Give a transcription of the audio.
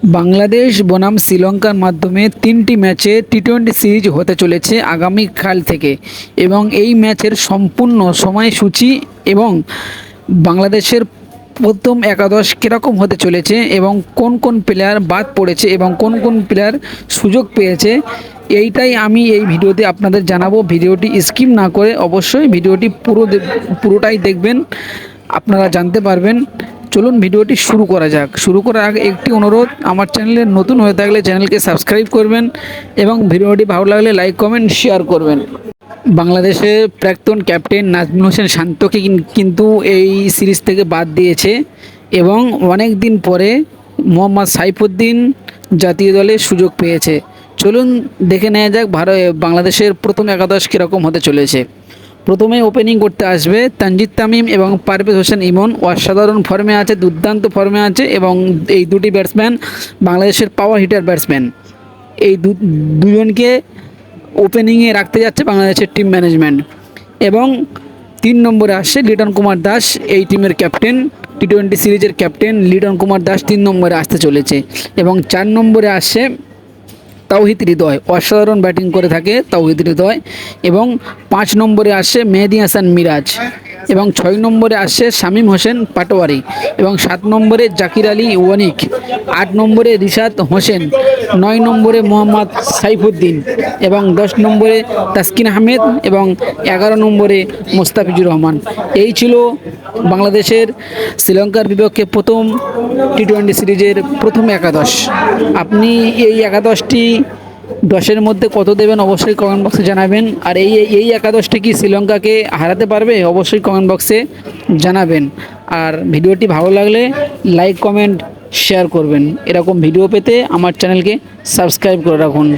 বাংলাদেশ বনাম শ্রীলঙ্কার মাধ্যমে ৩টি ম্যাচে টি-টোয়েন্টি সিরিজ হতে চলেছে আগামীকাল থেকে এবং এই ম্যাচের সম্পূর্ণ সময়সূচি এবং বাংলাদেশের প্রথম একাদশ কীরকম হতে চলেছে এবং কোন কোন প্লেয়ার বাদ পড়েছে এবং কোন কোন প্লেয়ার সুযোগ পেয়েছে এইটাই আমি এই ভিডিওতে আপনাদের জানাবো। ভিডিওটি স্কিপ না করে অবশ্যই ভিডিওটি পুরোটাই দেখবেন, আপনারা জানতে পারবেন। চলুন ভিডিওটি শুরু করা যাক। শুরু করার আগে একটি অনুরোধ, আমার চ্যানেলে নতুন হয়ে থাকলে চ্যানেলকে সাবস্ক্রাইব করবেন এবং ভিডিওটি ভালো লাগলে লাইক কমেন্ট শেয়ার করবেন। বাংলাদেশের প্রাক্তন ক্যাপ্টেন নাজমুল হোসেন শান্তকে কিন্তু এই সিরিজ থেকে বাদ দিয়েছে এবং অনেক দিন পরে মোহাম্মদ সাইফুদ্দিন জাতীয় দলে সুযোগ পেয়েছে। চলুন দেখে নেওয়া যাক বাংলাদেশের প্রথম একাদশ কীরকম হতে চলেছে। প্রথমে ওপেনিং করতে আসবে তানজিদ তামিম এবং পারভেজ হোসেন ইমন। অসাধারণ ফর্মে আছে, দুর্দান্ত ফর্মে আছে এবং এই দুটি ব্যাটসম্যান বাংলাদেশের পাওয়ার হিটার ব্যাটসম্যান। এই দুজনকে ওপেনিংয়ে রাখতে যাচ্ছে বাংলাদেশের টিম ম্যানেজমেন্ট। এবং 3 নম্বরে আসছে লিটন কুমার দাস, এই টিমের ক্যাপ্টেন, টি-টোয়েন্টি সিরিজের ক্যাপ্টেন লিটন কুমার দাস 3 নম্বরে আসতে চলেছে। এবং 4 নম্বরে আসছে তাওহিদ হৃদয়, অসাধারণ ব্যাটিং করে থাকে তাওহিদ হৃদয়। এবং 5 নম্বরে আসছে মেহেদী হাসান মিরাজ এবং 6 নম্বরে আসছে শামীম হোসেন পাটোয়ারি এবং 7 নম্বরে জাকির আলী ওয়ানিক, 8 নম্বরে রিশাদ হোসেন, 9 নম্বরে মোহাম্মদ সাইফুদ্দিন এবং 10 নম্বরে তাসকিন আহমেদ এবং 11 নম্বরে মোস্তাফিজুর রহমান। এই ছিল বাংলাদেশের শ্রীলঙ্কার বিপক্ষে প্রথম টি-টোয়েন্টি সিরিজের প্রথম একাদশ। আপনি এই একাদশটি 10-এর মধ্যে কত দেবেন অবশ্যই কমেন্ট বক্সে জানাবেন। আর এই একাদশটি কি শ্রীলঙ্কাকে হারাতে পারবে অবশ্যই কমেন্ট বক্সে জানাবেন। আর ভিডিওটি ভালো লাগলে লাইক কমেন্ট শেয়ার করবেন। এরকম ভিডিও পেতে আমার চ্যানেলকে সাবস্ক্রাইব করে রাখুন।